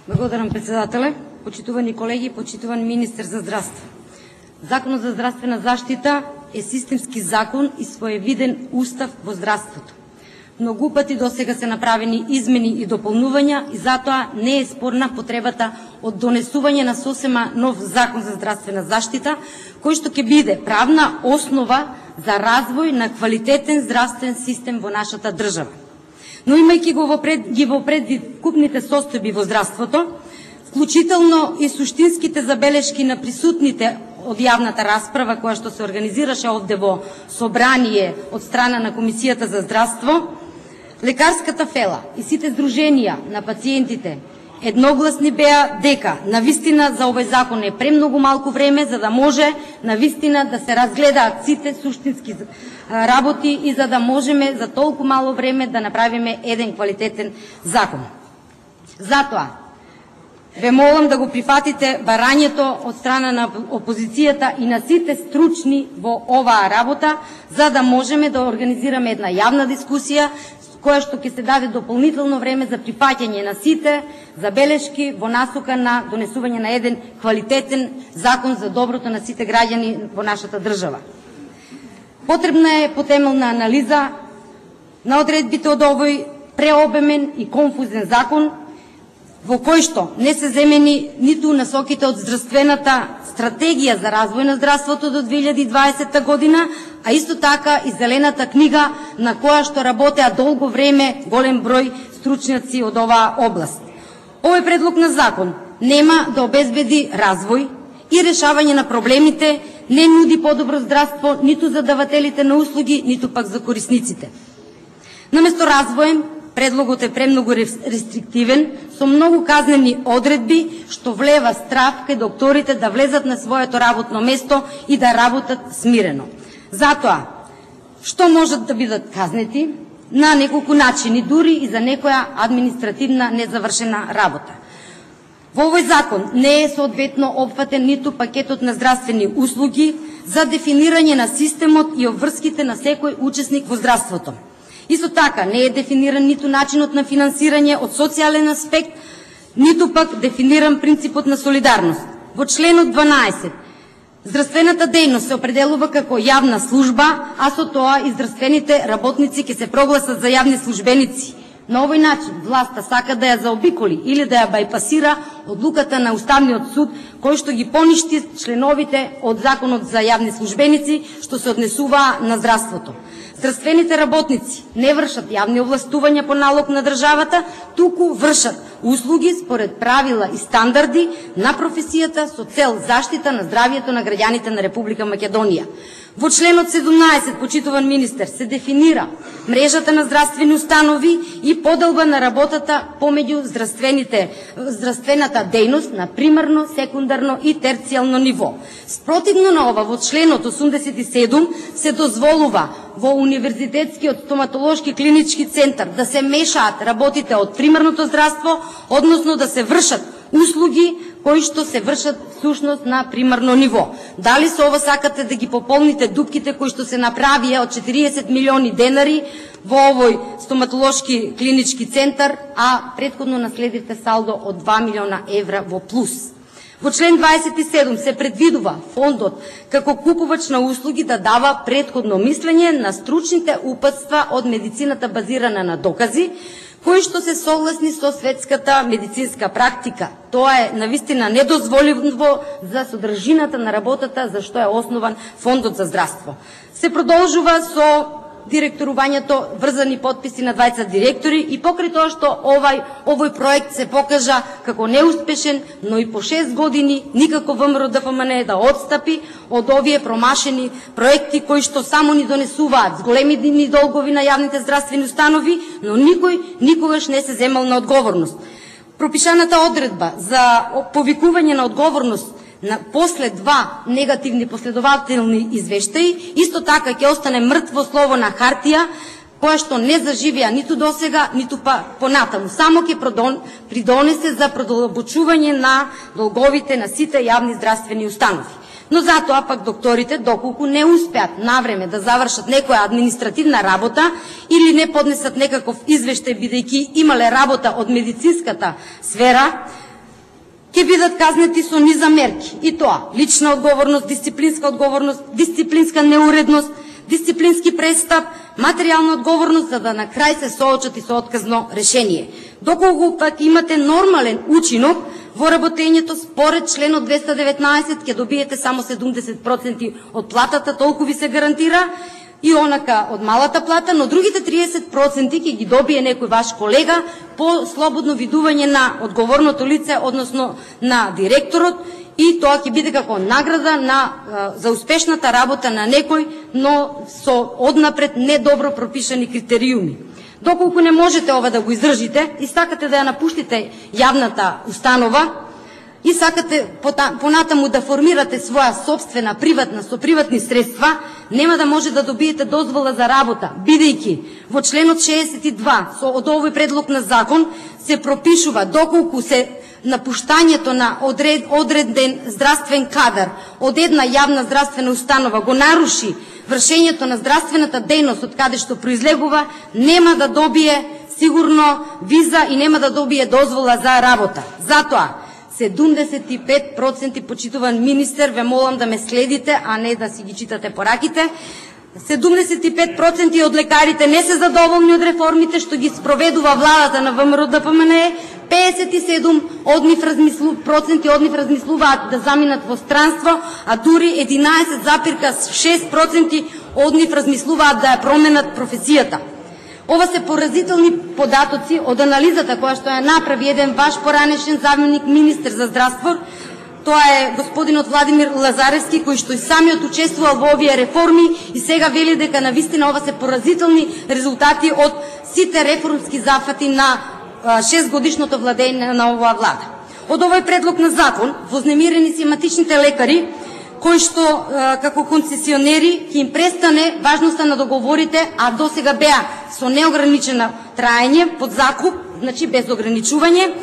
Благодарам, председателе. Почитувани колеги, почитуван министр за здравство. Законот за здравствена заштита е системски закон и своевиден устав во здравството. Многу пати досега се направени измени и дополнувања и затоа не е спорна потребата од донесување на сосема нов закон за здравствена заштита, кој што ќе биде правна основа за развој на квалитетен здравствен систем во нашата држава. Но имајќи ги во предвид купните состојби во здравството, вклучително и суштинските забелешки на присутните од јавната расправа која што се организираше овде во собрание од страна на Комисијата за здравство, лекарската фела и сите здруженија на пациентите едногласни беа дека навистина за овој закон е премногу малку време за да може навистина да се разгледаат сите суштински работи и за да можеме за толку мало време да направиме еден квалитетен закон. Затоа ве молам да го прифатите барањето од страна на опозицијата и на сите стручни во оваа работа, за да можеме да организираме една јавна дискусија која што ќе се даде дополнително време за прифаќање на сите забелешки во насока на донесување на еден квалитетен закон за доброто на сите граѓани во нашата држава. Потребна е потемелна анализа на одредбите од овој преобемен и конфузен закон, во кој што не се земени ниту насоките од здравствената стратегија за развој на здравството до 2020 година, а исто така и зелената книга на која што работеа долго време голем број стручњаци од оваа област. Овој предлог на закон нема да обезбеди развој и решавање на проблемите, не нуди подобро здравство ниту за давателите на услуги, ниту пак за корисниците. Наместо развој, предлогот е премногу рестриктивен, со многу казнени одредби, што влева страв кај докторите да влезат на своето работно место и да работат смирено. Затоа, што можат да бидат казнети? На неколку начини, дури и за некоја административна незавршена работа. Во овој закон не е соодветно опфатен ниту пакетот на здравствени услуги за дефинирање на системот и обврските на секој учесник во здравството. Исто така не е дефиниран ниту начинот на финансирање од социјален аспект, ниту пак дефиниран принципот на солидарност. Во членот 12 здравствената дејност се определува како јавна служба, а со тоа и здравствените работници ќе се прогласат за јавни службеници. На овој начин власта сака да ја заобиколи или да ја бајпасира одлуката на Уставниот суд, кој што ги поништи членовите од Законот за јавни службеници што се однесуваа на здравството. Здравствените работници не вршат јавни овластувања по налог на државата, туку вршат услуги според правила и стандарди на професијата со цел заштита на здравјето на граѓаните на Република Македонија. Во членот 17, почитуван министер, се дефинира мрежата на здравствени установи и подолба на работата помеѓу здравствената дејност на примарно, секундарно и терцијално ниво. Спротивно на ова, во членот 87 се дозволува во Универзитетскиот стоматолошки клинички центар да се мешаат работите од примарното здравство, односно да се вршат услуги кои што се вршат сушност на примарно ниво. Дали со ова сакате да ги пополните дупките кои што се направија од 40 милиони денари во овој стоматолошки клинички центар, а претходно наследивте салдо од 2 милиона евра во плюс. Во член 27 се предвидува фондот како купувач на услуги да дава претходно мислење на стручните упатства од медицината базирана на докази, кои што се согласни со светската медицинска практика. Тоа е навистина недозволиво за содржината на работата за што е основан Фондот за здравство. Се продолжува со директорувањето, врзани подписи на 20 директори и покрај тоа што овој проект се покажа како неуспешен, но и по 6 години никако ВМРО ДФМН да отстапи од овие промашени проекти кои што само ни донесуваат големи долгови на јавните здравствени установи, но никој никогаш не се земал на одговорност. Пропишаната одредба за повикување на одговорност после 2 негативни последователни извештаи, исто така ќе остане мртво слово на хартија, која што не заживеа ниту досега, ниту па понатаму. Само ќе придонесе за продолбочување на долговите на сите јавни здравствени установи. Но затоа пак докторите, доколку не успеат навреме да завршат некоја административна работа или не поднесат некаков извештај бидејќи имале работа од медицинската сфера, ќе бидат казнети со низа мерки. И тоа, лична одговорност, дисциплинска неуредност, дисциплински престап, материјална одговорност, за да на крај се соочат и со отказно решение. Доколку пак имате нормален учинок во работењето, според членот 219 ќе добиете само 70% од платата, толку ви се гарантира, и онака од малата плата, но другите 30% ќе ги добие некој ваш колега по слободно видување на одговорното лице, односно на директорот, и тоа ќе биде како награда за успешната работа на некој, но со однапред недобро пропишани критериуми. Доколку не можете ова да го издржите и сакате да ја напуштите јавната установа, и сакате понатаму да формирате своја собствена, приватна, со приватни средства, нема да може да добиете дозвола за работа, бидејќи во членот 62 од овој предлог на закон се пропишува доколку се напуштањето на одреден здравствен кадар од една јавна здравствена установа го наруши вршењето на здравствената дејност од каде што произлегува, нема да добие сигурно виза и нема да добие дозвола за работа. Затоа 75%, почитуван министер, ве молам да ме следите, а не да си ги читате пораките. 75% од лекарите не се задоволни од реформите што ги спроведува владата на ВМРО-ДПМНЕ, 57% од нив размислуваат да заминат во странство, а дури 11,6% од нив размислуваат да ја променат професијата. Ова се поразителни податоци од анализата која што ја направи еден ваш поранешен заменик министер за здравство. Тоа е господинот Владимир Лазаревски, кој што и самиот учествувал во овие реформи и сега вели дека навистина ова се поразителни резултати од сите реформски зафати на 6-годишното владење на оваа влада. Од овој предлог на закон вознемирени се матичните лекари, кои што како концесионери ќе им престане важноста на договорите, а досега беа со неограничено траење под закуп, значи без ограничување.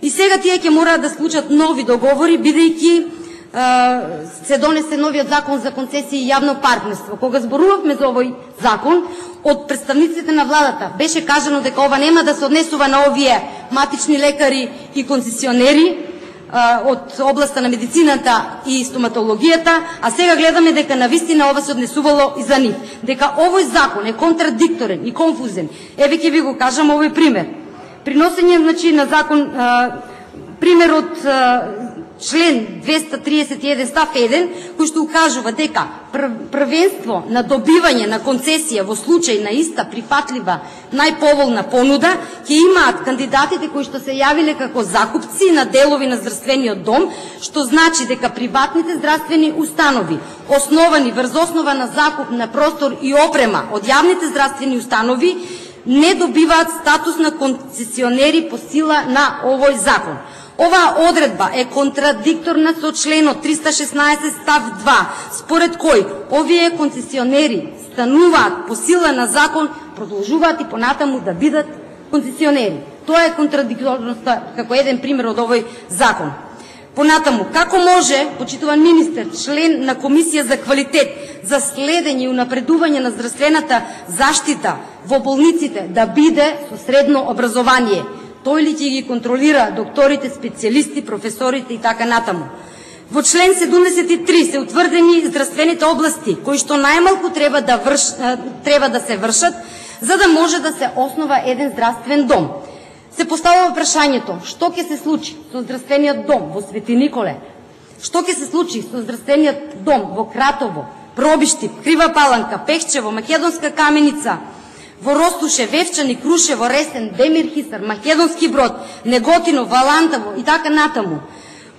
И сега тие ќе мораат да склучат нови договори, бидејќи се донесе новиот закон за концесии и јавно партнерство. Кога зборувавме за овој закон, од представниците на владата беше кажано дека ова нема да се однесува на овие матични лекари и концесионери од областа на медицината и стоматологијата, а сега гледаме дека навистина ова се однесувало и за нив. Дека овој закон е контрадикторен и конфузен. Еве ќе ви го кажам овој пример. Приносење, значи, на закон, пример од член 231 став 1, кој што укажува дека првенство на добивање на концесија во случај на иста прифатлива најповолна понуда ќе имаат кандидатите кои што се јавиле како закупци на делови на здравствениот дом, што значи дека приватните здравствени установи, основани врз основа на закуп на простор и опрема од јавните здравствени установи, не добиваат статус на концесионери по сила на овој закон. Оваа одредба е контрадикторна со членот 316 став 2, според кој овие концесионери стануваат по сила на закон, продолжуваат и понатаму да бидат концесионери. Тоа е контрадикторноста како еден пример од овој закон. Понатаму, како може, почитуван министер, член на Комисија за квалитет, за следење и унапредување на здравствената заштита во болниците да биде со средно образование? Тој ли ќе ги контролира докторите, специјалисти, професорите и така натаму? Во член 73 се утврдени здравствените области, кои што најмалку треба да се вршат, за да може да се основа еден здравствен дом. Се поставува прашањето, што ќе се случи со здравствениот дом во Свети Николе? Што ќе се случи со здравствениот дом во Кратово, Пробишти, Крива Паланка, Пехчево, Македонска Каменица, во Ростуше, Вевчани, Крушево, Ресен, Демир Хисар, Македонски Брод, Неготино, Валантаво и така натаму?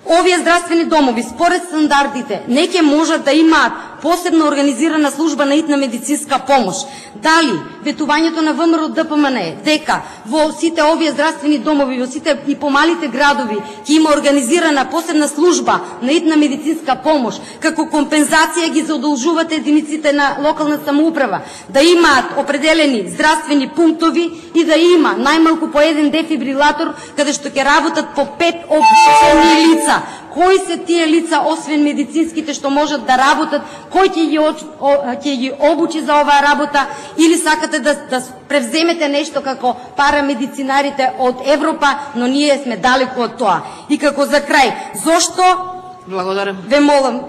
Овие здравствени домови, според стандардите, не ќе можат да имаат посебно организирана служба на итна медицинска помош. Дали ветувањето на ВМРО-ДПМН е дека во сите овие здравствени домови, во сите и помалите градови ќе има организирана посебна служба на итна медицинска помош, како компензација ги задолжуват единиците на локална самоуправа да имаат определени здравствени пунктови и да има најмалку по еден дефибрилатор каде што ќе работат по 5 обучени лица, кои се тие лица, освен медицинските, што можат да работат, кој ќе ги обучи за оваа работа, или сакате да превземете нешто како парамедицинарите од Европа, но ние сме далеку од тоа. И како за крај, зошто Благодарам. Ве молам,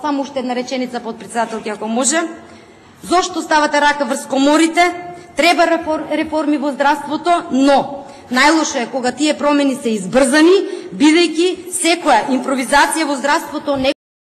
само уште една реченица, подпредседателки, ако може. Зошто ставате рака врз коморите? Треба реформи во здравството, но најлошо е кога тие промени се избрзани, бидејќи секоја импровизација во здравството